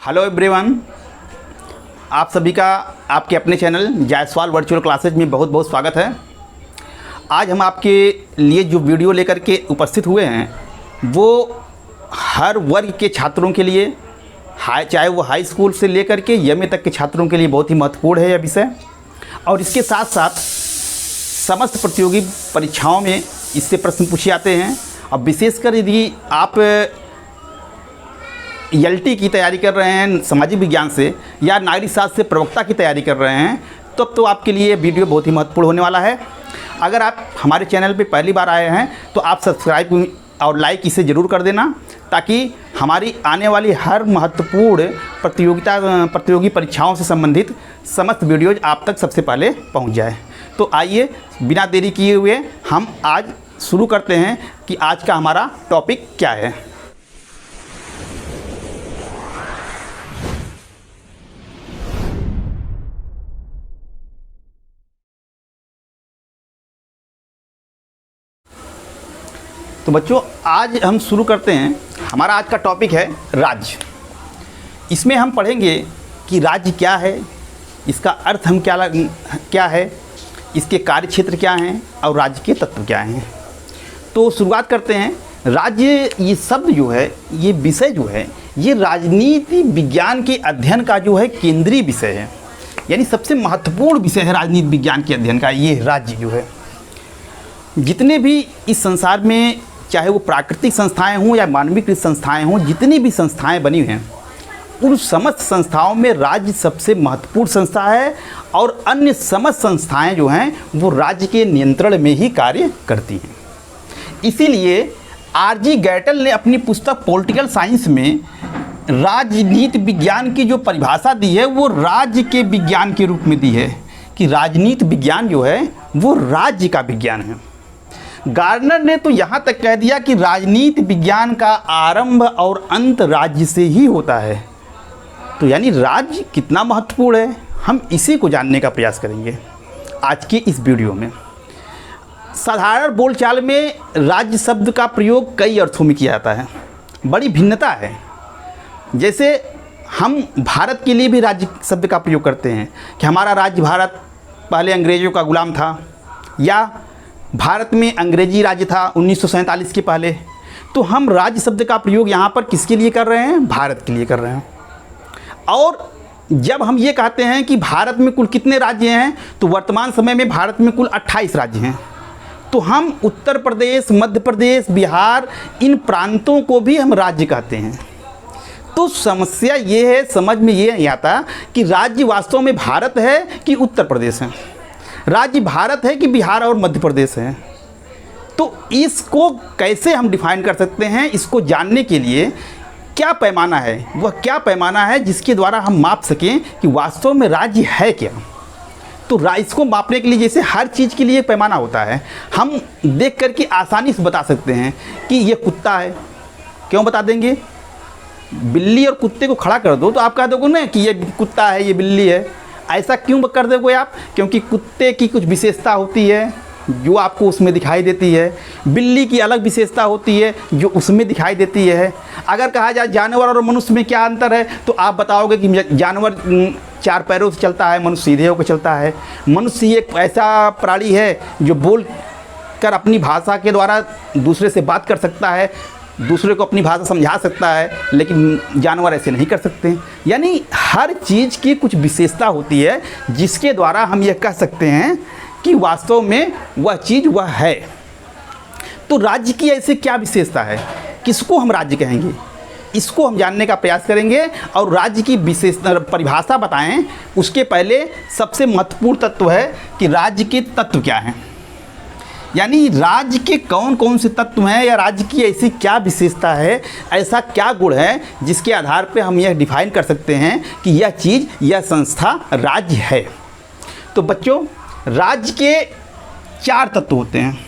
Hello everyone, आप सभी का आपके अपने चैनल जायसवाल वर्चुअल क्लासेज में बहुत बहुत स्वागत है। आज हम आपके लिए जो वीडियो लेकर के उपस्थित हुए हैं वो हर वर्ग के छात्रों के लिए, चाहे वो हाई स्कूल से लेकर के एमए तक के छात्रों के लिए बहुत ही महत्वपूर्ण है यह विषय। और इसके साथ साथ समस्त प्रतियोगी परीक्षाओं में इससे प्रश्न पूछे जाते हैं। अब विशेषकर यदि आप एलटी की तैयारी कर रहे हैं सामाजिक विज्ञान से या नागरिक शास्त्र से प्रवक्ता की तैयारी कर रहे हैं तब तो आपके लिए वीडियो बहुत ही महत्वपूर्ण होने वाला है। अगर आप हमारे चैनल पर पहली बार आए हैं तो आप सब्सक्राइब और लाइक इसे ज़रूर कर देना, ताकि हमारी आने वाली हर महत्वपूर्ण प्रतियोगी परीक्षाओं से संबंधित समस्त वीडियोज आप तक सबसे पहले पहुंच जाए। तो आइए बिना देरी किए हुए हम आज शुरू करते हैं कि आज का हमारा टॉपिक क्या है। तो बच्चों, आज हम शुरू करते हैं। हमारा आज का टॉपिक है राज्य। इसमें हम पढ़ेंगे कि राज्य क्या है, इसका अर्थ हम क्या है, इसके कार्य क्षेत्र क्या हैं और राज्य के तत्व क्या हैं। तो शुरुआत करते हैं। राज्य ये शब्द जो है, ये विषय जो है, ये राजनीति विज्ञान के अध्ययन का जो है केंद्रीय विषय है, यानी सबसे महत्वपूर्ण विषय है राजनीति विज्ञान के अध्ययन का। ये राज्य जो है, जितने भी इस संसार में, चाहे वो प्राकृतिक संस्थाएं हों या मानवीकृत संस्थाएं हों, जितनी भी संस्थाएं बनी हैं उन समस्त संस्थाओं में राज्य सबसे महत्वपूर्ण संस्था है और अन्य समस्त संस्थाएं जो हैं वो राज्य के नियंत्रण में ही कार्य करती हैं। इसीलिए आरजी गैटल ने अपनी पुस्तक पॉलिटिकल साइंस में राजनीति विज्ञान की जो परिभाषा दी है वो राज्य के विज्ञान के रूप में दी है, कि राजनीति विज्ञान जो है वो राज्य का विज्ञान है। गार्डनर ने तो यहाँ तक कह दिया कि राजनीति विज्ञान का आरंभ और अंत राज्य से ही होता है। तो यानी राज्य कितना महत्वपूर्ण है, हम इसी को जानने का प्रयास करेंगे आज की इस वीडियो में। साधारण बोलचाल में राज्य शब्द का प्रयोग कई अर्थों में किया जाता है, बड़ी भिन्नता है। जैसे हम भारत के लिए भी राज्य शब्द का प्रयोग करते हैं कि हमारा राज्य भारत पहले अंग्रेज़ों का गुलाम था, या भारत में अंग्रेजी राज्य था 1947 के पहले। तो हम राज्य शब्द का प्रयोग यहाँ पर किसके लिए कर रहे हैं? भारत के लिए कर रहे हैं। और जब हम ये कहते हैं कि भारत में कुल कितने राज्य हैं, तो वर्तमान समय में भारत में कुल 28 राज्य हैं। तो हम उत्तर प्रदेश, मध्य प्रदेश, बिहार, इन प्रांतों को भी हम राज्य कहते हैं। तो समस्या ये है, समझ में ये नहीं आता कि राज्य वास्तव में भारत है कि उत्तर प्रदेश है, राज्य भारत है कि बिहार और मध्य प्रदेश है। तो इसको कैसे हम डिफाइन कर सकते हैं? इसको जानने के लिए क्या पैमाना है, वह क्या पैमाना है जिसके द्वारा हम माप सकें कि वास्तव में राज्य है क्या। तो इसको मापने के लिए जैसे हर चीज़ के लिए एक पैमाना होता है, हम देख करके आसानी से बता सकते हैं कि ये कुत्ता है। क्यों बता देंगे? बिल्ली और कुत्ते को खड़ा कर दो तो आप कह दोगे ना कि ये कुत्ता है, ये बिल्ली है। ऐसा क्यों कर दोगे आप? क्योंकि कुत्ते की कुछ विशेषता होती है जो आपको उसमें दिखाई देती है, बिल्ली की अलग विशेषता होती है जो उसमें दिखाई देती है। अगर कहा जाए जानवर और मनुष्य में क्या अंतर है, तो आप बताओगे कि जानवर 4 पैरों से चलता है, मनुष्य सीधे होकर चलता है। मनुष्य एक ऐसा प्राणी है जो बोल कर अपनी भाषा के द्वारा दूसरे से बात कर सकता है, दूसरे को अपनी भाषा समझा सकता है, लेकिन जानवर ऐसे नहीं कर सकते। यानी हर चीज़ की कुछ विशेषता होती है जिसके द्वारा हम यह कह सकते हैं कि वास्तव में वह चीज़ वह है। तो राज्य की ऐसे क्या विशेषता है, किसको हम राज्य कहेंगे, इसको हम जानने का प्रयास करेंगे। और राज्य की विशेषता परिभाषा बताएं उसके पहले सबसे महत्वपूर्ण तत्व है कि राज्य के तत्व क्या हैं, यानी राज्य के कौन कौन से तत्व हैं, या राज्य की ऐसी क्या विशेषता है, ऐसा क्या गुण है जिसके आधार पर हम यह डिफाइन कर सकते हैं कि यह चीज़, यह संस्था राज्य है। तो बच्चों, राज्य के 4 तत्व होते हैं।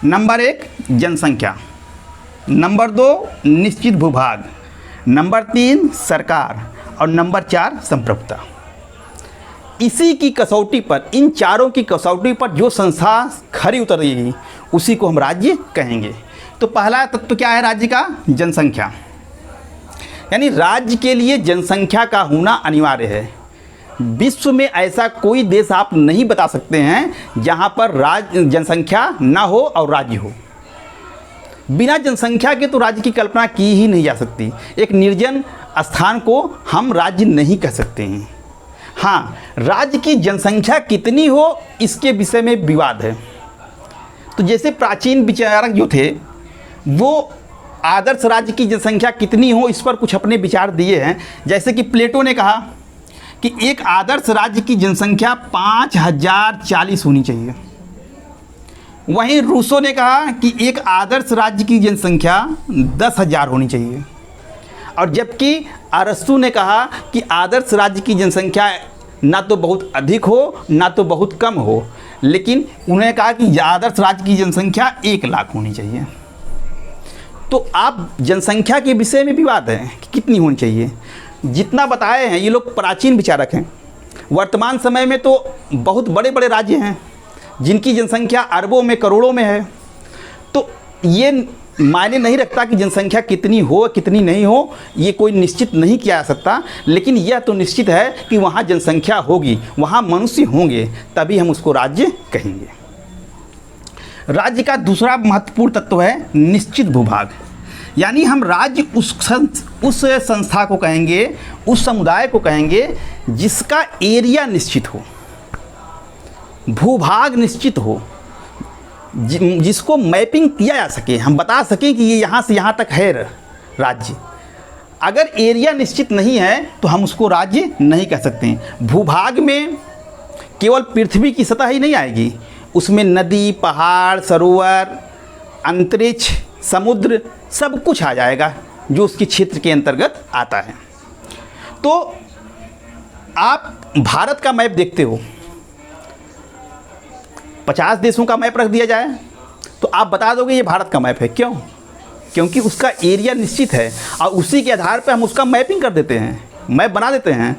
नंबर 1 जनसंख्या, नंबर 2 निश्चित भूभाग, नंबर 3 सरकार और नंबर 4 संप्रभुता। इसी की कसौटी पर, इन चारों की कसौटी पर जो संस्था खरी उतरेगी उसी को हम राज्य कहेंगे। तो पहला तत्व क्या है राज्य का? जनसंख्या। यानी राज्य के लिए जनसंख्या का होना अनिवार्य है। विश्व में ऐसा कोई देश आप नहीं बता सकते हैं जहां पर जनसंख्या ना हो और राज्य हो। बिना जनसंख्या के तो राज्य की कल्पना की ही नहीं जा सकती। एक निर्जन स्थान को हम राज्य नहीं कह सकते हैं। हाँ, राज्य की जनसंख्या कितनी हो इसके विषय में विवाद है। तो जैसे प्राचीन विचारक जो थे वो आदर्श राज्य की जनसंख्या कितनी हो इस पर कुछ अपने विचार दिए हैं। जैसे कि प्लेटो ने कहा कि एक आदर्श राज्य की जनसंख्या 5040 होनी चाहिए। वहीं रूसो ने कहा कि एक आदर्श राज्य की जनसंख्या 10,000 होनी चाहिए। और जबकि अरस्तु ने कहा कि आदर्श राज्य की जनसंख्या ना तो बहुत अधिक हो ना तो बहुत कम हो, लेकिन उन्होंने कहा कि आदर्श राज्य की जनसंख्या 1 लाख होनी चाहिए। तो आप जनसंख्या के विषय में विवाद है कि कितनी होनी चाहिए। जितना बताए हैं ये लोग प्राचीन विचारक हैं। वर्तमान समय में तो बहुत बड़े बड़े राज्य हैं जिनकी जनसंख्या अरबों में करोड़ों में है। तो ये मायने नहीं रखता कि जनसंख्या कितनी हो कितनी नहीं हो, ये कोई निश्चित नहीं किया जा सकता। लेकिन यह तो निश्चित है कि वहाँ जनसंख्या होगी, वहाँ मनुष्य होंगे, तभी हम उसको राज्य कहेंगे। राज्य का दूसरा महत्वपूर्ण तत्व है निश्चित भूभाग। यानी हम राज्य उस संस्था को कहेंगे, उस समुदाय को कहेंगे जिसका एरिया निश्चित हो, भूभाग निश्चित हो, जिसको मैपिंग किया जा सके, हम बता सकें कि ये यहाँ से यहाँ तक है राज्य। अगर एरिया निश्चित नहीं है तो हम उसको राज्य नहीं कह सकते। भूभाग में केवल पृथ्वी की सतह ही नहीं आएगी, उसमें नदी, पहाड़, सरोवर, अंतरिक्ष, समुद्र सब कुछ आ जाएगा जो उसके क्षेत्र के अंतर्गत आता है। तो आप भारत का मैप देखते हो, 50 देशों का मैप रख दिया जाए तो आप बता दोगे ये भारत का मैप है। क्यों? क्योंकि उसका एरिया निश्चित है और उसी के आधार पर हम उसका मैपिंग कर देते हैं, मैप बना देते हैं।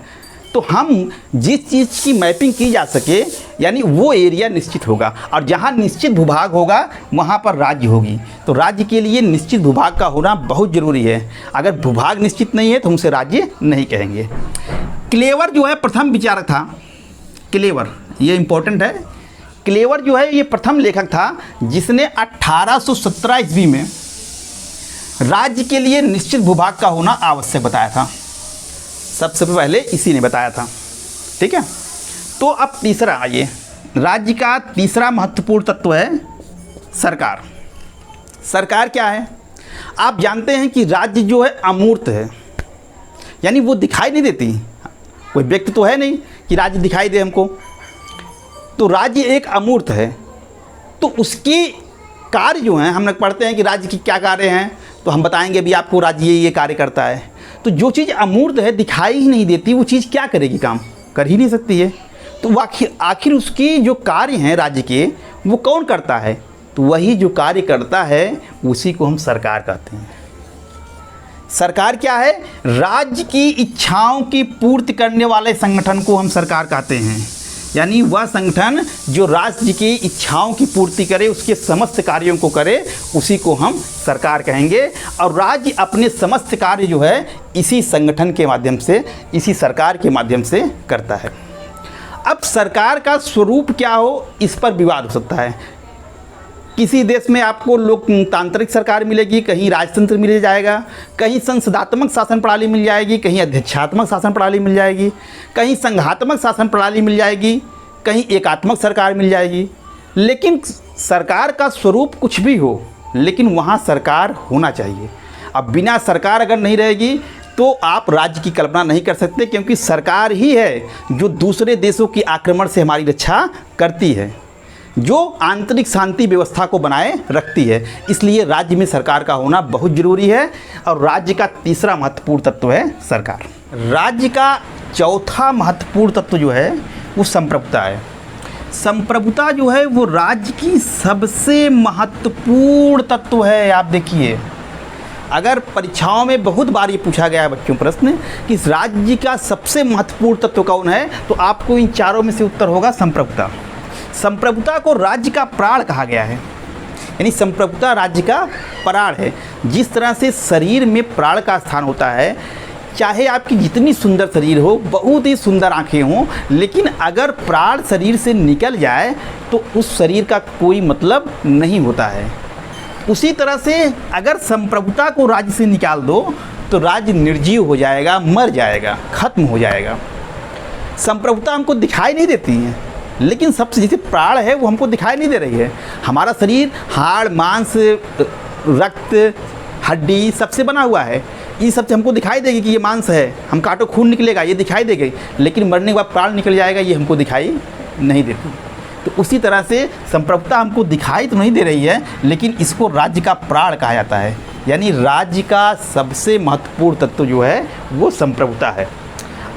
तो हम जिस चीज़ की मैपिंग की जा सके यानी वो एरिया निश्चित होगा, और जहाँ निश्चित भूभाग होगा वहाँ पर राज्य होगी। तो राज्य के लिए निश्चित भूभाग का होना बहुत ज़रूरी है। अगर भूभाग निश्चित नहीं है तो हम उसे राज्य नहीं कहेंगे। क्लेवर जो है प्रथम विचारक था। क्लेवर, ये इम्पोर्टेंट है। क्लेवर जो है ये प्रथम लेखक था जिसने 1817 ईस्वी में राज्य के लिए निश्चित भूभाग का होना आवश्यक बताया था। सबसे पहले इसी ने बताया था। ठीक है, तो अब तीसरा आइए, राज्य का तीसरा महत्वपूर्ण तत्व है सरकार। सरकार क्या है? आप जानते हैं कि राज्य जो है अमूर्त है, यानी वो दिखाई नहीं देती। कोई व्यक्ति तो है नहीं कि राज्य दिखाई दे हमको। तो राज्य एक अमूर्त है, तो उसकी कार्य जो हैं, हम लोग पढ़ते हैं कि राज्य की क्या कार्य हैं, तो हम बताएंगे भी आपको राज्य ये कार्य करता है। तो जो चीज़ अमूर्त है, दिखाई ही नहीं देती, वो चीज़ क्या करेगी? काम कर ही नहीं सकती है। तो आखिर उसकी जो कार्य हैं राज्य के, वो कौन करता है? तो वही जो कार्य करता है उसी को हम सरकार कहते हैं। सरकार क्या है? राज्य की इच्छाओं की पूर्ति करने वाले संगठन को हम सरकार कहते हैं। यानी वह संगठन जो राज्य की इच्छाओं की पूर्ति करे, उसके समस्त कार्यों को करे, उसी को हम सरकार कहेंगे। और राज्य अपने समस्त कार्य जो है इसी संगठन के माध्यम से, इसी सरकार के माध्यम से करता है। अब सरकार का स्वरूप क्या हो, इस पर विवाद हो सकता है। किसी देश में आपको लोकतांत्रिक सरकार मिलेगी, कहीं राजतंत्र मिल जाएगा, कहीं संसदात्मक शासन प्रणाली मिल जाएगी, कहीं अध्यक्षात्मक शासन प्रणाली मिल जाएगी, कहीं संघात्मक शासन प्रणाली मिल जाएगी, कहीं एकात्मक सरकार मिल जाएगी। लेकिन सरकार का स्वरूप कुछ भी हो, लेकिन वहाँ सरकार होना चाहिए। अब बिना सरकार अगर नहीं रहेगी तो आप राज्य की कल्पना नहीं कर सकते, क्योंकि सरकार ही है जो दूसरे देशों की आक्रमण से हमारी रक्षा करती है, जो आंतरिक शांति व्यवस्था को बनाए रखती है। इसलिए राज्य में सरकार का होना बहुत ज़रूरी है। और राज्य का तीसरा महत्वपूर्ण तत्व है सरकार। राज्य का चौथा महत्वपूर्ण तत्व जो है वो संप्रभुता है। संप्रभुता जो है वो राज्य की सबसे महत्वपूर्ण तत्व है। आप देखिए, अगर परीक्षाओं में बहुत बार ये पूछा गया है बच्चों प्रश्न कि इस राज्य का सबसे महत्वपूर्ण तत्व कौन है, तो आपको इन चारों में से उत्तर होगा संप्रभुता। संप्रभुता को राज्य का प्राण कहा गया है, यानी संप्रभुता राज्य का प्राण है। जिस तरह से शरीर में प्राण का स्थान होता है, चाहे आपकी जितनी सुंदर शरीर हो, बहुत ही सुंदर आंखें हों, लेकिन अगर प्राण शरीर से निकल जाए तो उस शरीर का कोई मतलब नहीं होता है। उसी तरह से अगर संप्रभुता को राज्य से निकाल दो तो राज्य निर्जीव हो जाएगा, मर जाएगा, खत्म हो जाएगा। संप्रभुता हमको दिखाई नहीं देती है, लेकिन सबसे जैसे प्राण है वो हमको दिखाई नहीं दे रही है। हमारा शरीर हाड़, मांस, रक्त, हड्डी सबसे बना हुआ है। ये सबसे हमको दिखाई देगी कि ये मांस है, हम काटो खून निकलेगा, ये दिखाई देगी, लेकिन मरने के बाद प्राण निकल जाएगा, ये हमको दिखाई नहीं देती। तो उसी तरह से संप्रभुता हमको दिखाई तो नहीं दे रही है, लेकिन इसको राज्य का प्राण कहा जाता है। यानी राज्य का सबसे महत्वपूर्ण तत्व जो है वो संप्रभुता है।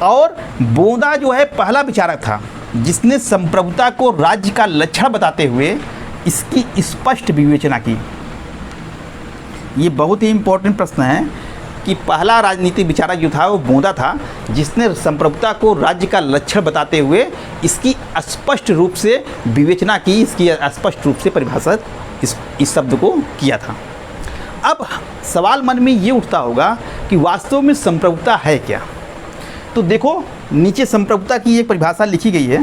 और बोंदा जो है पहला विचारक था जिसने संप्रभुता को राज्य का लक्षण बताते हुए इसकी स्पष्ट विवेचना की। ये बहुत ही इम्पोर्टेंट प्रश्न है कि पहला राजनीतिक विचारक जो था वो बोंदा था जिसने संप्रभुता को राज्य का लक्षण बताते हुए इसकी स्पष्ट रूप से विवेचना की, इसकी स्पष्ट रूप से परिभाषित इस शब्द को किया था। अब सवाल मन में ये उठता होगा कि वास्तव में संप्रभुता है क्या। तो देखो, नीचे संप्रभुता की एक परिभाषा लिखी गई है।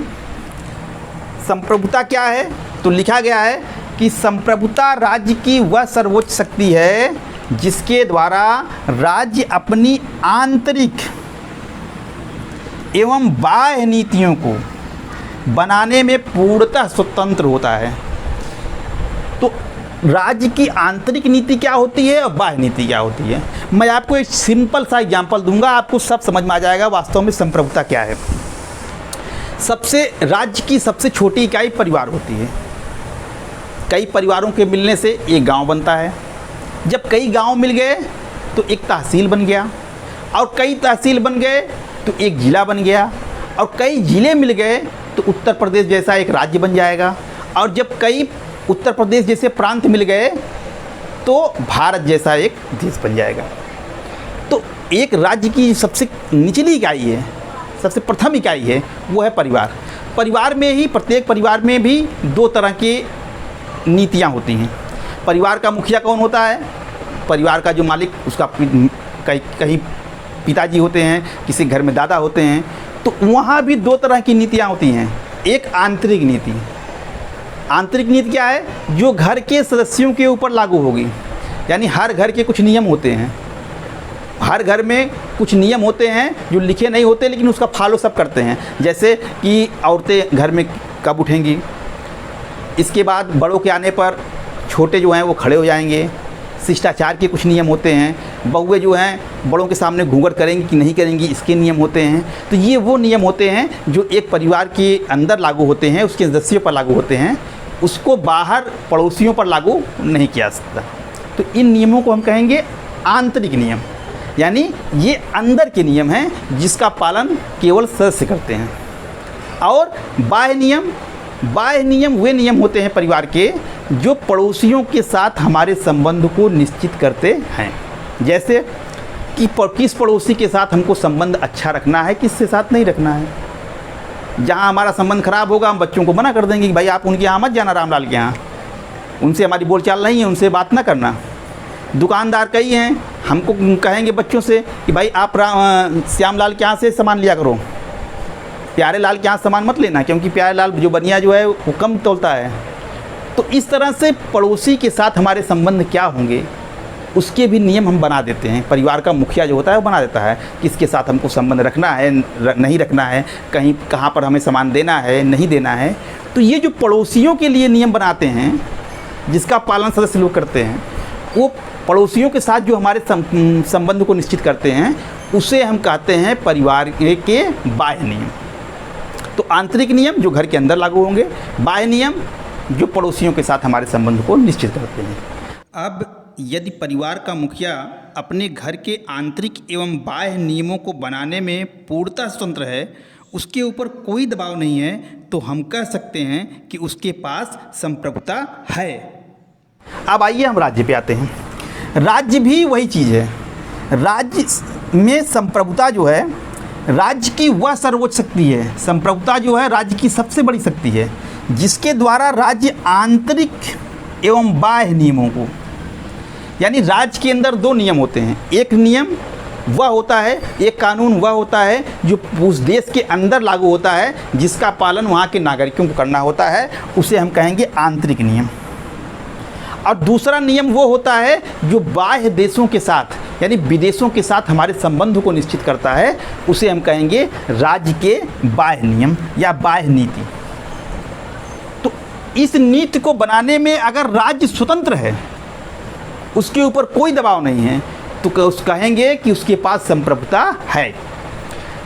संप्रभुता क्या है? तो लिखा गया है कि संप्रभुता राज्य की वह सर्वोच्च शक्ति है जिसके द्वारा राज्य अपनी आंतरिक एवं बाह्य नीतियों को बनाने में पूर्णतः स्वतंत्र होता है। तो राज्य की आंतरिक नीति क्या होती है और बाह्य नीति क्या होती है? मैं आपको एक सिंपल सा एग्जांपल दूंगा, आपको सब समझ में आ जाएगा वास्तव में संप्रभुता क्या है। राज्य की सबसे छोटी इकाई परिवार होती है। कई परिवारों के मिलने से एक गांव बनता है। जब कई गांव मिल गए तो एक तहसील बन गया, और कई तहसील बन गए तो एक ज़िला बन गया, और कई ज़िले मिल गए तो उत्तर प्रदेश जैसा एक राज्य बन जाएगा, और जब कई उत्तर प्रदेश जैसे प्रांत मिल गए तो भारत जैसा एक देश बन जाएगा। तो एक राज्य की सबसे निचली इकाई है, सबसे प्रथम इकाई है, वो है परिवार। परिवार में ही, प्रत्येक परिवार में भी दो तरह की नीतियाँ होती हैं। परिवार का मुखिया कौन होता है? परिवार का जो मालिक, उसका कहीं पिताजी होते हैं, किसी घर में दादा होते हैं। तो वहाँ भी दो तरह की नीतियाँ होती हैं। एक आंतरिक नीति। आंतरिक नीति क्या है? जो घर के सदस्यों के ऊपर लागू होगी। यानी हर घर के कुछ नियम होते हैं, हर घर में कुछ नियम होते हैं जो लिखे नहीं होते लेकिन उसका फॉलो सब करते हैं। जैसे कि औरतें घर में कब उठेंगी, इसके बाद बड़ों के आने पर छोटे जो हैं वो खड़े हो जाएंगे, शिष्टाचार के कुछ नियम होते हैं। बहुएं जो हैं बड़ों के सामने घूंघट करेंगी कि नहीं करेंगी, इसके नियम होते हैं। तो ये वो नियम होते हैं जो एक परिवार के अंदर लागू होते हैं, उसके सदस्यों पर लागू होते हैं, उसको बाहर पड़ोसियों पर लागू नहीं किया सकता। तो इन नियमों को हम कहेंगे आंतरिक नियम। यानी ये अंदर के नियम हैं जिसका पालन केवल सदस्य करते हैं। और बाह्य नियम वे नियम होते हैं परिवार के जो पड़ोसियों के साथ हमारे संबंध को निश्चित करते हैं। जैसे कि किस पड़ोसी के साथ हमको संबंध अच्छा रखना है, किसके साथ नहीं रखना है। जहाँ हमारा संबंध खराब होगा हम बच्चों को मना कर देंगे कि भाई आप उनके यहाँ मत जाना, रामलाल के यहाँ, उनसे हमारी बोलचाल नहीं है, उनसे बात ना करना। दुकानदार कई हैं, हमको कहेंगे बच्चों से कि भाई आप श्यामलाल के यहाँ से सामान लिया करो, प्यारे लाल के यहाँ सामान मत लेना, क्योंकि प्यारे लाल जो बनिया जो है वो कम तोलता है। तो इस तरह से पड़ोसी के साथ हमारे संबंध क्या होंगे उसके भी नियम हम बना देते हैं। परिवार का मुखिया जो होता है वो बना देता है किसके साथ हमको संबंध रखना है, नहीं रखना है, कहीं कहाँ पर हमें सामान देना है, नहीं देना है। तो ये जो पड़ोसियों के लिए नियम बनाते हैं जिसका पालन सदस्य लोग करते हैं, वो पड़ोसियों के साथ जो हमारे संबंध को निश्चित करते हैं उसे हम कहते हैं परिवार के बाह्य नियम। तो आंतरिक नियम जो घर के अंदर लागू होंगे, बाह्य नियम जो पड़ोसियों के साथ हमारे संबंध को निश्चित करते हैं। अब यदि परिवार का मुखिया अपने घर के आंतरिक एवं बाह्य नियमों को बनाने में पूर्णतः स्वतंत्र है, उसके ऊपर कोई दबाव नहीं है, तो हम कह सकते हैं कि उसके पास संप्रभुता है। अब आइए हम राज्य पे आते हैं। राज्य भी वही चीज़ है। राज्य में संप्रभुता जो है, राज्य की वह सर्वोच्च शक्ति है। संप्रभुता जो है राज्य की सबसे बड़ी शक्ति है जिसके द्वारा राज्य आंतरिक एवं बाह्य नियमों को, यानी राज्य के अंदर दो नियम होते हैं। एक नियम वह होता है, एक कानून वह होता है जो उस देश के अंदर लागू होता है, जिसका पालन वहाँ के नागरिकों को करना होता है, उसे हम कहेंगे आंतरिक नियम। और दूसरा नियम वो होता है जो बाह्य देशों के साथ यानी विदेशों के साथ हमारे संबंध को निश्चित करता है, उसे हम कहेंगे राज्य के बाह्य नियम या बाह्य नीति। तो इस नीति को बनाने में अगर राज्य स्वतंत्र है, उसके ऊपर कोई दबाव नहीं है, तो कहेंगे कि उसके पास संप्रभुता है।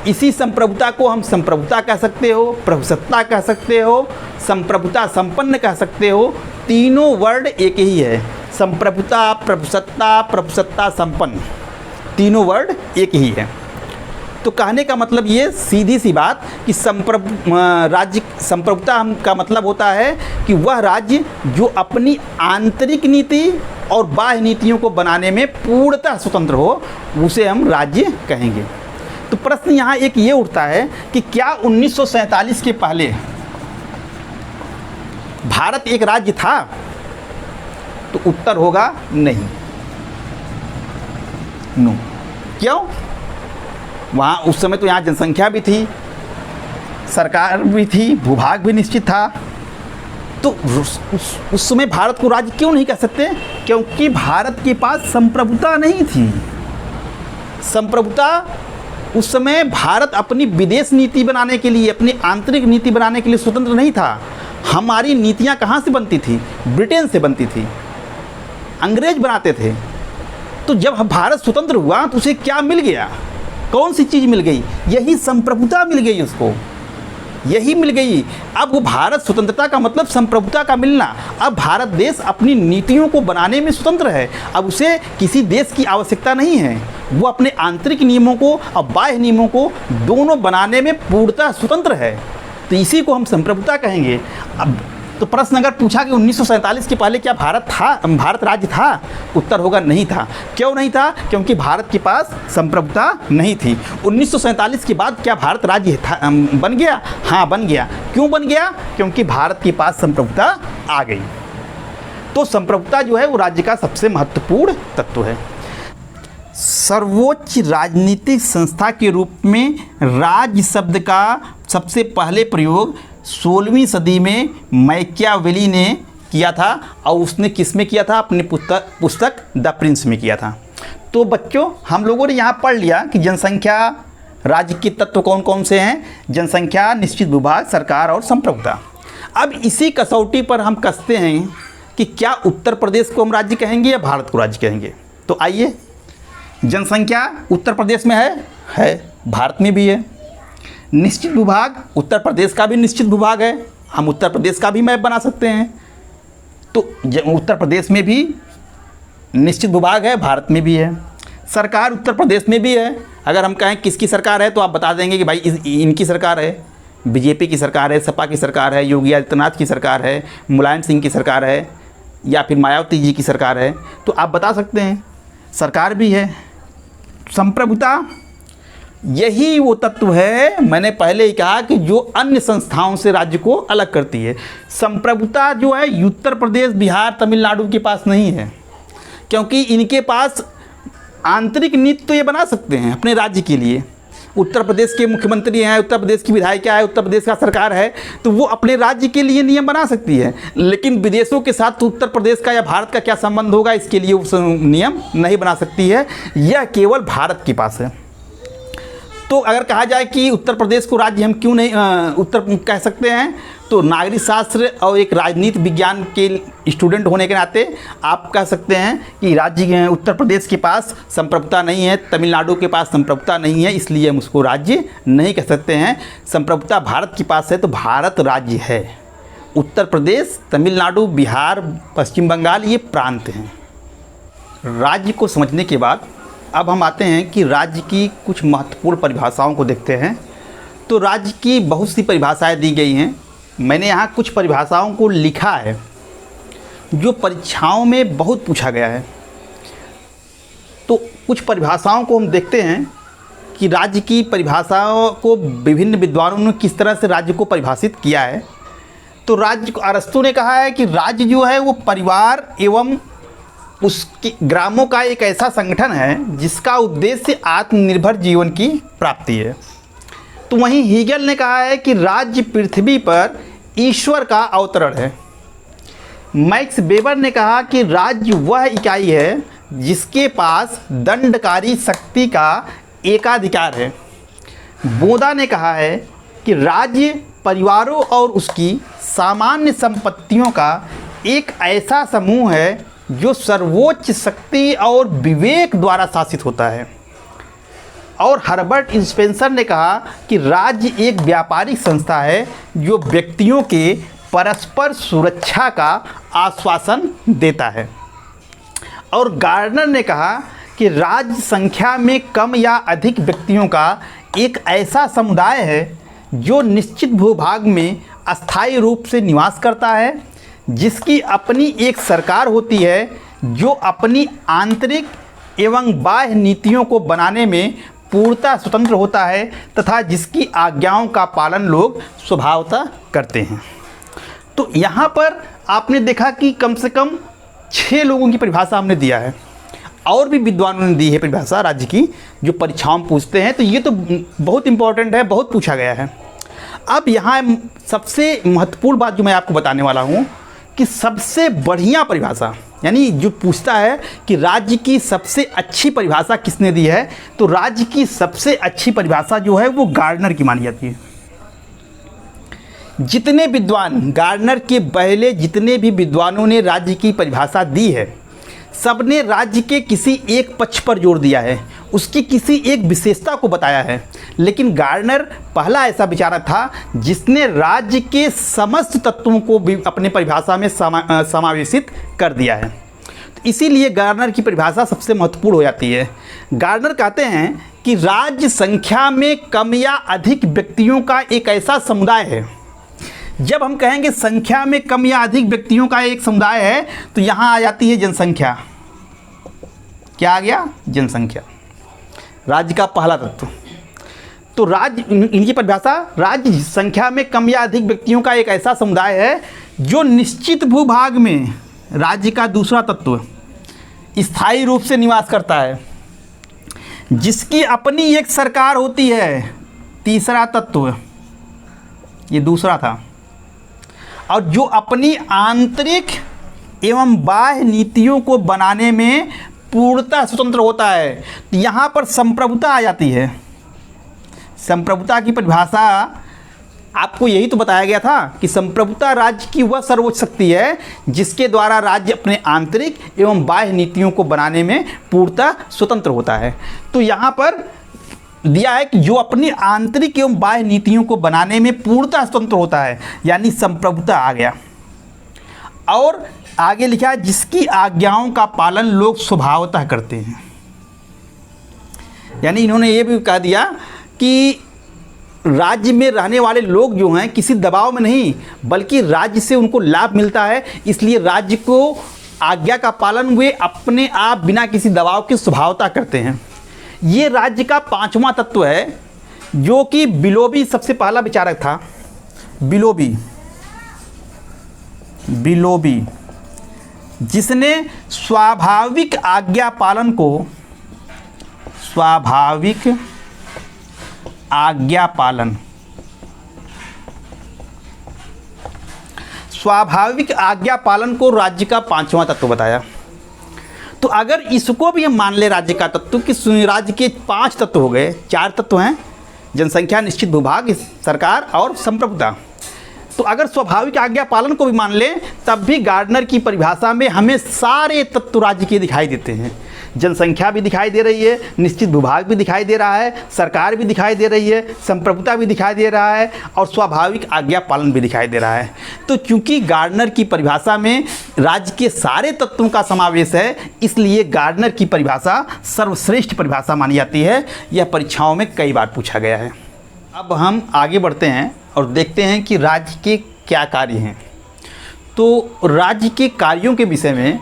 इसी संप्रभुता को हम संप्रभुता कह सकते हो, प्रभुसत्ता कह सकते हो, संप्रभुता संपन्न कह सकते हो। तीनों वर्ड एक ही है, संप्रभुता, प्रभुसत्ता, प्रभुसत्ता संपन्न, तीनों वर्ड एक ही है। तो कहने का मतलब ये सीधी सी बात कि राज्य संप्रभुता का मतलब होता है कि वह राज्य जो अपनी आंतरिक नीति और बाह्य नीतियों को बनाने में पूर्णतः स्वतंत्र हो, उसे हम राज्य कहेंगे। तो प्रश्न यहाँ एक ये उठता है कि क्या 1947 के पहले भारत एक राज्य था? तो उत्तर होगा नहीं, नो। क्यों? वहाँ उस समय तो यहाँ जनसंख्या भी थी, सरकार भी थी, भूभाग भी निश्चित था। तो उस समय भारत को राज्य क्यों नहीं कह सकते? क्योंकि भारत के पास संप्रभुता नहीं थी। संप्रभुता उस समय भारत अपनी विदेश नीति बनाने के लिए, अपनी आंतरिक नीति बनाने के लिए स्वतंत्र नहीं था। हमारी नीतियाँ कहाँ से बनती थी? ब्रिटेन से बनती थी, अंग्रेज बनाते थे। तो जब भारत स्वतंत्र हुआ तो उसे क्या मिल गया? कौन सी चीज़ मिल गई? यही संप्रभुता मिल गई उसको, यही मिल गई। अब वो भारत स्वतंत्रता का मतलब संप्रभुता का मिलना। अब भारत देश अपनी नीतियों को बनाने में स्वतंत्र है, अब उसे किसी देश की आवश्यकता नहीं है। वो अपने आंतरिक नियमों को और बाह्य नियमों को दोनों बनाने में पूर्णतः स्वतंत्र है। तो इसी को हम संप्रभुता कहेंगे। अब तो प्रश्न अगर पूछा कि 1947 के पहले क्या भारत राज्य था? उत्तर होगा नहीं था। क्यों नहीं था? क्योंकि भारत के पास संप्रभुता नहीं थी। 1947 के बाद क्या भारत राज्य बन गया? हाँ, बन गया। क्यों बन गया? क्योंकि भारत के पास संप्रभुता आ गई। तो संप्रभुता जो है वो राज्य का सबसे महत्वपूर्ण तत्व है। सर्वोच्च राजनीतिक संस्था के रूप में राज्य शब्द का सबसे पहले प्रयोग 16वीं सदी में मैकियावेली ने किया था, और उसने किस में किया था? अपनी पुस्तक द प्रिंस में किया था। तो बच्चों, हम लोगों ने यहाँ पढ़ लिया कि जनसंख्या, राज्य के तत्व कौन कौन से हैं? जनसंख्या, निश्चित भूभाग, सरकार और संप्रभुता। अब इसी कसौटी पर हम कसते हैं कि क्या उत्तर प्रदेश को हम राज्य कहेंगे या भारत को राज्य कहेंगे। तो आइए, जनसंख्या उत्तर प्रदेश में है, भारत में भी है। निश्चित भूभाग, उत्तर प्रदेश का भी निश्चित भूभाग है, हम उत्तर प्रदेश का भी मैप बना सकते हैं। तो उत्तर प्रदेश में भी निश्चित भूभाग है, भारत में भी है। सरकार उत्तर प्रदेश में भी है। अगर हम कहें किसकी सरकार है तो आप बता देंगे कि भाई इनकी सरकार है, बीजेपी की सरकार है, सपा की सरकार है, योगी आदित्यनाथ की सरकार है, मुलायम सिंह की सरकार है, या फिर मायावती जी की सरकार है। तो आप बता सकते हैं, सरकार भी है। संप्रभुता यही वो तत्व है, मैंने पहले ही कहा, कि जो अन्य संस्थाओं से राज्य को अलग करती है। संप्रभुता जो है उत्तर प्रदेश, बिहार, तमिलनाडु के पास नहीं है, क्योंकि इनके पास आंतरिक नीति तो ये बना सकते हैं अपने राज्य के लिए। उत्तर प्रदेश के मुख्यमंत्री हैं, उत्तर प्रदेश की विधायिका है, उत्तर प्रदेश का सरकार है, तो वो अपने राज्य के लिए नियम बना सकती है। लेकिन विदेशों के साथ तो उत्तर प्रदेश का या भारत का क्या संबंध होगा, इसके लिए वो नियम नहीं बना सकती है। यह केवल भारत के पास है। तो अगर कहा जाए कि उत्तर प्रदेश को राज्य हम क्यों नहीं उत्तर कह सकते हैं, तो नागरिक शास्त्र और एक राजनीति विज्ञान के स्टूडेंट होने के नाते आप कह सकते हैं कि राज्य उत्तर प्रदेश के पास संप्रभुता नहीं है, तमिलनाडु के पास संप्रभुता नहीं है, इसलिए हम उसको राज्य नहीं कह सकते हैं। संप्रभुता भारत के पास है तो भारत राज्य है। उत्तर प्रदेश, तमिलनाडु, बिहार, पश्चिम बंगाल ये प्रांत हैं। राज्य को समझने के बाद अब हम आते हैं कि राज्य की कुछ महत्वपूर्ण परिभाषाओं को देखते हैं। तो राज्य की बहुत सी परिभाषाएं दी गई हैं। मैंने यहाँ कुछ परिभाषाओं को लिखा है जो परीक्षाओं में बहुत पूछा गया है। तो कुछ परिभाषाओं को हम देखते हैं कि राज्य की परिभाषाओं को विभिन्न विद्वानों ने किस तरह से राज्य को परिभाषित किया है। तो राज्य को अरस्तु ने कहा है कि राज्य जो है वो परिवार एवं उसकी ग्रामों का एक ऐसा संगठन है जिसका उद्देश्य आत्मनिर्भर जीवन की प्राप्ति है। तो वहीं हीगल ने कहा है कि राज्य पृथ्वी पर ईश्वर का अवतरण है। मैक्स वेबर ने कहा कि राज्य वह इकाई है जिसके पास दंडकारी शक्ति का एकाधिकार है। बोदा ने कहा है कि राज्य परिवारों और उसकी सामान्य संपत्तियों का एक ऐसा समूह है जो सर्वोच्च शक्ति और विवेक द्वारा शासित होता है। और हर्बर्ट स्पेंसर ने कहा कि राज्य एक व्यापारिक संस्था है जो व्यक्तियों के परस्पर सुरक्षा का आश्वासन देता है। और गार्डनर ने कहा कि राज्य संख्या में कम या अधिक व्यक्तियों का एक ऐसा समुदाय है जो निश्चित भूभाग में अस्थायी रूप से निवास करता है, जिसकी अपनी एक सरकार होती है जो अपनी आंतरिक एवं बाह्य नीतियों को बनाने में पूर्णतः स्वतंत्र होता है तथा जिसकी आज्ञाओं का पालन लोग स्वभावतः करते हैं। तो यहाँ पर आपने देखा कि कम से कम 6 लोगों की परिभाषा हमने दिया है, और भी विद्वानों ने दी है परिभाषा राज्य की, जो परीक्षाओं में पूछते हैं। तो ये तो बहुत इंपॉर्टेंट है, बहुत पूछा गया है। अब यहाँ सबसे महत्वपूर्ण बात जो मैं आपको बताने वाला हूँ कि सबसे बढ़िया परिभाषा, यानी जो पूछता है कि राज्य की सबसे अच्छी परिभाषा किसने दी है, तो राज्य की सबसे अच्छी परिभाषा जो है वो गार्डनर की मानी जाती है। जितने विद्वान, गार्डनर के पहले जितने भी विद्वानों ने राज्य की परिभाषा दी है, सबने राज्य के किसी एक पक्ष पर जोर दिया है, उसकी किसी एक विशेषता को बताया है। लेकिन गार्डनर पहला ऐसा विचारक था जिसने राज्य के समस्त तत्वों को भी अपने परिभाषा में समावेशित कर दिया है। तो इसीलिए गार्डनर की परिभाषा सबसे महत्वपूर्ण हो जाती है। गार्डनर कहते हैं कि राज्य संख्या में कम या अधिक व्यक्तियों का एक ऐसा समुदाय है। जब हम कहेंगे संख्या में कम या अधिक व्यक्तियों का एक समुदाय है, तो यहाँ आ जाती है जनसंख्या। क्या आ गया? जनसंख्या, राज्य का पहला तत्व। तो राज्य, इनकी परिभाषा, राज्य संख्या में कम या अधिक व्यक्तियों का एक ऐसा समुदाय है जो निश्चित भूभाग में, राज्य का दूसरा तत्व, स्थायी रूप से निवास करता है, जिसकी अपनी एक सरकार होती है, तीसरा तत्व, ये दूसरा था, और जो अपनी आंतरिक एवं बाह्य नीतियों को बनाने में पूर्णतः स्वतंत्र होता है। तो यहाँ पर संप्रभुता आ जाती है। संप्रभुता की परिभाषा आपको यही तो बताया गया था कि संप्रभुता राज्य की वह सर्वोच्च शक्ति है जिसके द्वारा राज्य अपने आंतरिक एवं बाह्य नीतियों को बनाने में पूर्णतः स्वतंत्र होता है। तो यहाँ पर दिया है कि जो अपनी आंतरिक एवं बाह्य नीतियों को बनाने में पूर्णतः स्वतंत्र होता है, यानी संप्रभुता आ गया। और आगे लिखा है जिसकी आज्ञाओं का पालन लोग स्वभावतः करते हैं। यानी इन्होंने ये भी कह दिया कि राज्य में रहने वाले लोग जो हैं किसी दबाव में नहीं, बल्कि राज्य से उनको लाभ मिलता है, इसलिए राज्य को आज्ञा का पालन वे अपने आप बिना किसी दबाव के स्वभावतः करते हैं। ये राज्य का 5वां तत्व है, जो कि बिलोबी सबसे पहला विचारक था। बिलोबी जिसने स्वाभाविक आज्ञा पालन को, स्वाभाविक आज्ञा पालन, स्वाभाविक आज्ञा पालन को राज्य का 5वां तत्व बताया। तो अगर इसको भी हम मान ले राज्य का तत्व कि राज्य के 5 तत्व हो गए, 4 तत्व हैं, जनसंख्या, निश्चित भूभाग, सरकार और संप्रभुता। तो अगर स्वाभाविक आज्ञा पालन को भी मान ले, तब भी गार्डनर की परिभाषा में हमें सारे तत्व राज्य के दिखाई देते हैं। जनसंख्या भी दिखाई दे रही है, निश्चित भूभाग भी दिखाई दे रहा है, सरकार भी दिखाई दे रही है, संप्रभुता भी दिखाई दे रहा है, और स्वाभाविक आज्ञा पालन भी दिखाई दे रहा है। तो चूंकि गार्डनर की परिभाषा में राज्य के सारे तत्वों का समावेश है, इसलिए गार्डनर की परिभाषा सर्वश्रेष्ठ परिभाषा मानी जाती है। यह परीक्षाओं में कई बार पूछा गया है। अब हम आगे बढ़ते हैं और देखते हैं कि राज्य के क्या कार्य हैं। तो राज्य के कार्यों के विषय में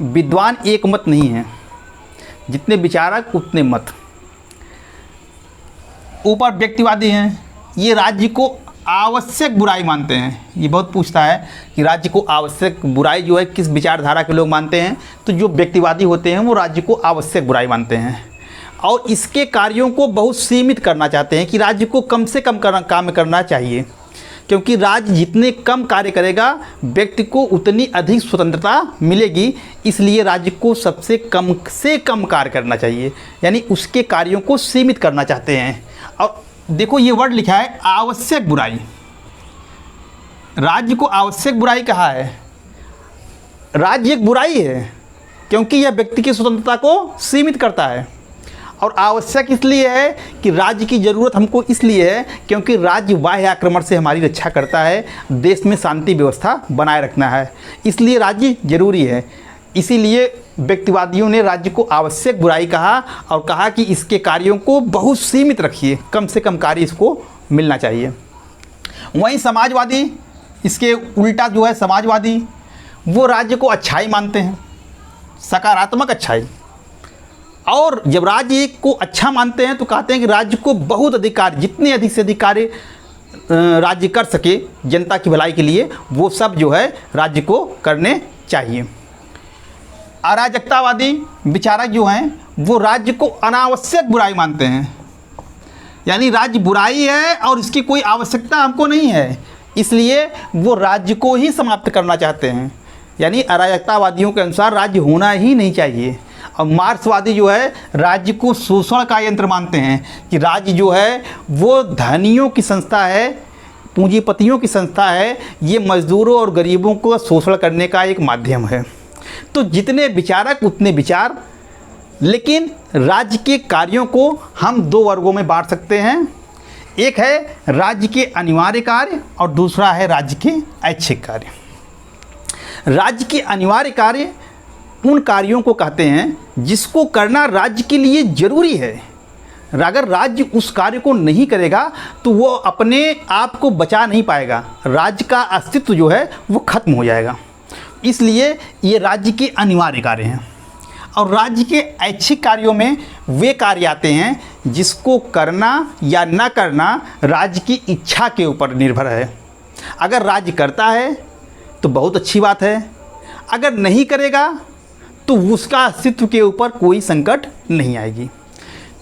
विद्वान एक मत नहीं है, जितने विचारक उतने मत। ऊपर व्यक्तिवादी हैं, ये राज्य को आवश्यक बुराई मानते हैं। ये बहुत पूछता है कि राज्य को आवश्यक बुराई जो है किस विचारधारा के लोग मानते हैं। तो जो व्यक्तिवादी होते हैं वो राज्य को आवश्यक बुराई मानते हैं और इसके कार्यों को बहुत सीमित करना चाहते हैं कि राज्य को कम से कम काम करना चाहिए, क्योंकि राज्य जितने कम कार्य करेगा व्यक्ति को उतनी अधिक स्वतंत्रता मिलेगी। इसलिए राज्य को सबसे कम से कम कार्य करना चाहिए, यानी उसके कार्यों को सीमित करना चाहते हैं। और देखो ये वर्ड लिखा है आवश्यक बुराई। राज्य को आवश्यक बुराई कहा है। राज्य एक बुराई है क्योंकि यह व्यक्ति की स्वतंत्रता को सीमित करता है, और आवश्यक इसलिए है कि राज्य की ज़रूरत हमको इसलिए है क्योंकि राज्य बाह्य आक्रमण से हमारी रक्षा करता है, देश में शांति व्यवस्था बनाए रखना है, इसलिए राज्य जरूरी है। इसीलिए व्यक्तिवादियों ने राज्य को आवश्यक बुराई कहा और कहा कि इसके कार्यों को बहुत सीमित रखिए, कम से कम कार्य इसको मिलना चाहिए। वहीं समाजवादी, इसके उल्टा जो है समाजवादी, वो राज्य को अच्छाई मानते हैं, सकारात्मक अच्छाई। और जब राज्य को अच्छा मानते हैं तो कहते हैं कि राज्य को बहुत अधिकार, जितने अधिक से अधिक कार्य राज्य कर सके जनता की भलाई के लिए, वो सब जो है राज्य को करने चाहिए। अराजकतावादी विचारक जो हैं वो राज्य को अनावश्यक बुराई मानते हैं, यानी राज्य बुराई है और इसकी कोई आवश्यकता हमको नहीं है, इसलिए वो राज्य को ही समाप्त करना चाहते हैं। यानी अराजकतावादियों के अनुसार राज्य होना ही नहीं चाहिए। और मार्क्सवादी जो है राज्य को शोषण का यंत्र मानते हैं कि राज्य जो है वो धनियों की संस्था है, पूंजीपतियों की संस्था है, ये मजदूरों और गरीबों को शोषण करने का एक माध्यम है। तो जितने विचारक उतने विचार, लेकिन राज्य के कार्यों को हम दो वर्गों में बांट सकते हैं। एक है राज्य के अनिवार्य कार्य और दूसरा है राज्य के ऐच्छिक कार्य। राज्य के अनिवार्य कार्य उन कार्यों को कहते हैं जिसको करना राज्य के लिए ज़रूरी है। अगर राज्य उस कार्य को नहीं करेगा तो वो अपने आप को बचा नहीं पाएगा, राज्य का अस्तित्व जो है वो खत्म हो जाएगा। इसलिए ये राज्य के अनिवार्य कार्य हैं। और राज्य के ऐच्छिक कार्यों में वे कार्य आते हैं जिसको करना या न करना राज्य की इच्छा के ऊपर निर्भर है। अगर राज्य करता है तो बहुत अच्छी बात है, अगर नहीं करेगा तो उसका अस्तित्व के ऊपर कोई संकट नहीं आएगी।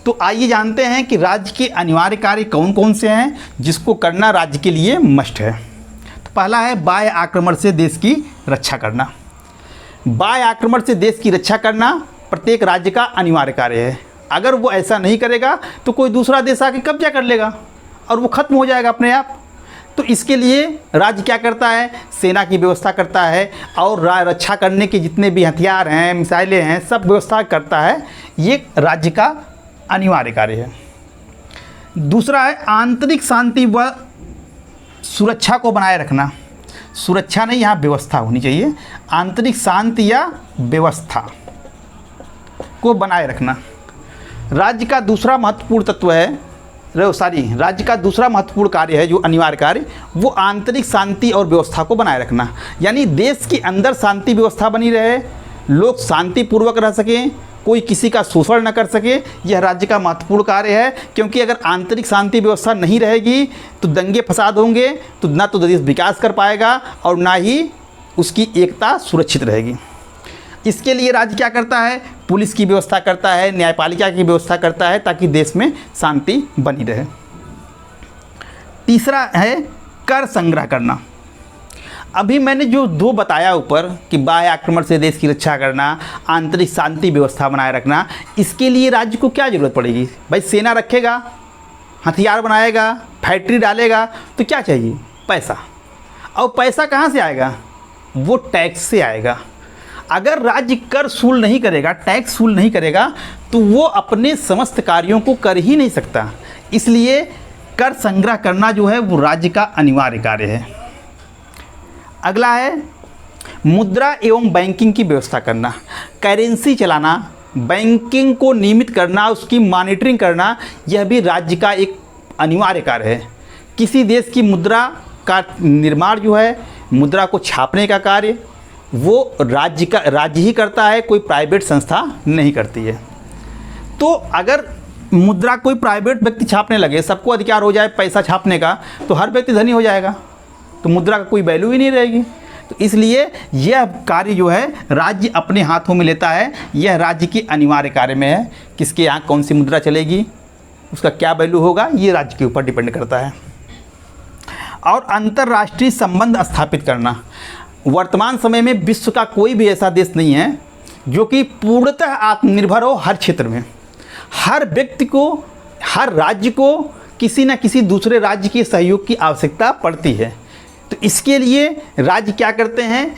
तो आइए जानते हैं कि राज्य के अनिवार्य कार्य कौन कौन से हैं जिसको करना राज्य के लिए मस्ट है। तो पहला है बाह्य आक्रमण से देश की रक्षा करना। बाह्य आक्रमण से देश की रक्षा करना प्रत्येक राज्य का अनिवार्य कार्य है। अगर वो ऐसा नहीं करेगा तो कोई दूसरा देश आके कब्जा कर लेगा और वो खत्म हो जाएगा अपने आप। तो इसके लिए राज्य क्या करता है, सेना की व्यवस्था करता है और रक्षा करने के जितने भी हथियार हैं, मिसाइलें हैं, सब व्यवस्था करता है। ये राज्य का अनिवार्य कार्य है। दूसरा है आंतरिक शांति व सुरक्षा को बनाए रखना। सुरक्षा नहीं, यहाँ व्यवस्था होनी चाहिए। आंतरिक शांति या व्यवस्था को बनाए रखना राज्य का दूसरा महत्वपूर्ण तत्व है। राज्य का दूसरा महत्वपूर्ण कार्य है जो अनिवार्य कार्य, वो आंतरिक शांति और व्यवस्था को बनाए रखना। यानी देश के अंदर शांति व्यवस्था बनी रहे, लोग शांतिपूर्वक रह सकें, कोई किसी का शोषण न कर सके, यह राज्य का महत्वपूर्ण कार्य है। क्योंकि अगर आंतरिक शांति व्यवस्था नहीं रहेगी तो दंगे फसाद होंगे, तो ना तो देश विकास कर पाएगा और ना ही उसकी एकता सुरक्षित रहेगी। इसके लिए राज्य क्या करता है, पुलिस की व्यवस्था करता है, न्यायपालिका की व्यवस्था करता है ताकि देश में शांति बनी रहे। तीसरा है कर संग्रह करना। अभी मैंने जो दो बताया ऊपर कि बाह्य आक्रमण से देश की रक्षा करना, आंतरिक शांति व्यवस्था बनाए रखना, इसके लिए राज्य को क्या ज़रूरत पड़ेगी भाई? सेना रखेगा, हथियार बनाएगा, फैक्ट्री डालेगा, तो क्या चाहिए? पैसा। और पैसा कहाँ से आएगा? वो टैक्स से आएगा। अगर राज्य कर वसूल नहीं करेगा, टैक्स वसूल नहीं करेगा, तो वो अपने समस्त कार्यों को कर ही नहीं सकता। इसलिए कर संग्रह करना जो है वो राज्य का अनिवार्य कार्य है। अगला है मुद्रा एवं बैंकिंग की व्यवस्था करना। करेंसी चलाना, बैंकिंग को नियमित करना, उसकी मॉनिटरिंग करना, यह भी राज्य का एक अनिवार्य कार्य है। किसी देश की मुद्रा का निर्माण जो है, मुद्रा को छापने का कार्य, वो राज्य ही करता है, कोई प्राइवेट संस्था नहीं करती है। तो अगर मुद्रा कोई प्राइवेट व्यक्ति छापने लगे, सबको अधिकार हो जाए पैसा छापने का, तो हर व्यक्ति धनी हो जाएगा, तो मुद्रा का कोई वैल्यू ही नहीं रहेगी। तो इसलिए यह कार्य जो है राज्य अपने हाथों में लेता है, यह राज्य की अनिवार्य कार्य में है। किसके यहाँ कौन सी मुद्रा चलेगी, उसका क्या वैल्यू होगा, ये राज्य के ऊपर डिपेंड करता है। और अंतर्राष्ट्रीय संबंध स्थापित करना, वर्तमान समय में विश्व का कोई भी ऐसा देश नहीं है जो कि पूर्णतः आत्मनिर्भर हो हर क्षेत्र में। हर व्यक्ति को, हर राज्य को किसी न किसी दूसरे राज्य के सहयोग की आवश्यकता पड़ती है। तो इसके लिए राज्य क्या करते हैं,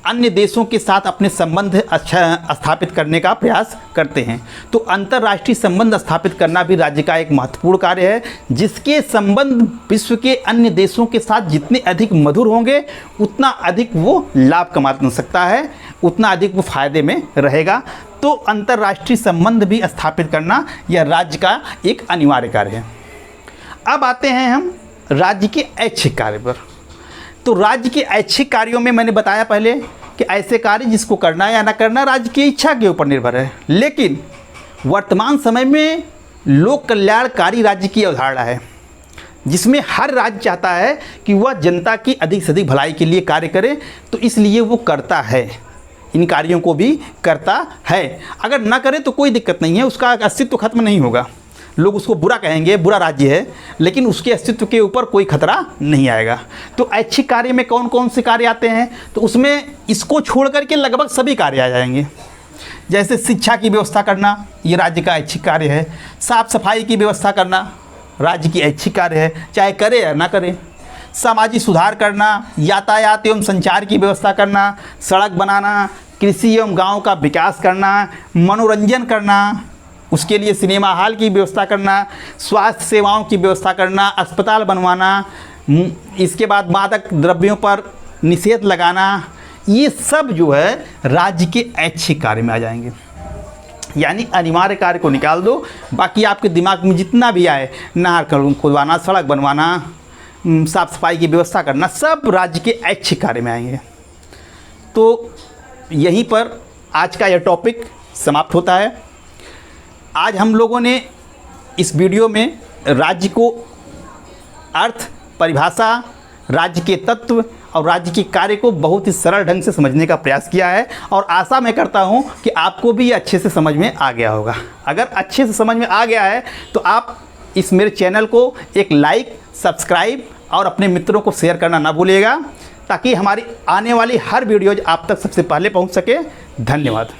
अन्य देशों के साथ अपने संबंध स्थापित करने का प्रयास करते हैं। तो अंतर्राष्ट्रीय संबंध स्थापित करना भी राज्य का एक महत्वपूर्ण कार्य है, जिसके संबंध विश्व के अन्य देशों के साथ जितने अधिक मधुर होंगे उतना अधिक वो लाभ कमा सकता है, उतना अधिक वो फायदे में रहेगा। तो अंतर्राष्ट्रीय संबंध भी स्थापित करना यह राज्य का एक अनिवार्य कार्य है। अब आते हैं हम राज्य के ऐच्छिक कार्य पर। तो राज्य के ऐच्छिक कार्यों में मैंने बताया पहले कि ऐसे कार्य जिसको करना या ना करना राज्य की इच्छा के ऊपर निर्भर है। लेकिन वर्तमान समय में लोक कल्याणकारी राज्य की अवधारणा है, जिसमें हर राज्य चाहता है कि वह जनता की अधिक से अधिक भलाई के लिए कार्य करे, तो इसलिए वो करता है, इन कार्यों को भी करता है। अगर ना करे तो कोई दिक्कत नहीं है, उसका अस्तित्व खत्म नहीं होगा, लोग उसको बुरा कहेंगे, बुरा राज्य है, लेकिन उसके अस्तित्व के ऊपर कोई खतरा नहीं आएगा। तो ऐच्छिक कार्य में कौन कौन से कार्य आते हैं, तो उसमें इसको छोड़ करके लगभग सभी कार्य आ जाएंगे। जैसे शिक्षा की व्यवस्था करना, ये राज्य का ऐच्छिक कार्य है। साफ सफाई की व्यवस्था करना राज्य की ऐच्छिक कार्य है, चाहे करे या ना करे। सामाजिक सुधार करना, यातायात एवं संचार की व्यवस्था करना, सड़क बनाना, कृषि एवं गाँव का विकास करना, मनोरंजन करना, उसके लिए सिनेमा हॉल की व्यवस्था करना, स्वास्थ्य सेवाओं की व्यवस्था करना, अस्पताल बनवाना, इसके बाद मादक द्रव्यों पर निषेध लगाना, ये सब जो है राज्य के ऐच्छिक कार्य में आ जाएंगे। यानी अनिवार्य कार्य को निकाल दो, बाकी आपके दिमाग में जितना भी आए, नहर खुदवाना, सड़क बनवाना, साफ सफाई की व्यवस्था करना, सब राज्य के ऐच्छिक कार्य में आएंगे। तो यहीं पर आज का यह टॉपिक समाप्त होता है। आज हम लोगों ने इस वीडियो में राज्य को अर्थ, परिभाषा, राज्य के तत्व और राज्य के कार्य को बहुत ही सरल ढंग से समझने का प्रयास किया है, और आशा मैं करता हूं कि आपको भी ये अच्छे से समझ में आ गया होगा। अगर अच्छे से समझ में आ गया है तो आप इस मेरे चैनल को एक लाइक, सब्सक्राइब और अपने मित्रों को शेयर करना ना भूलिएगा, ताकि हमारी आने वाली हर वीडियोज आप तक सबसे पहले पहुंच सके। धन्यवाद।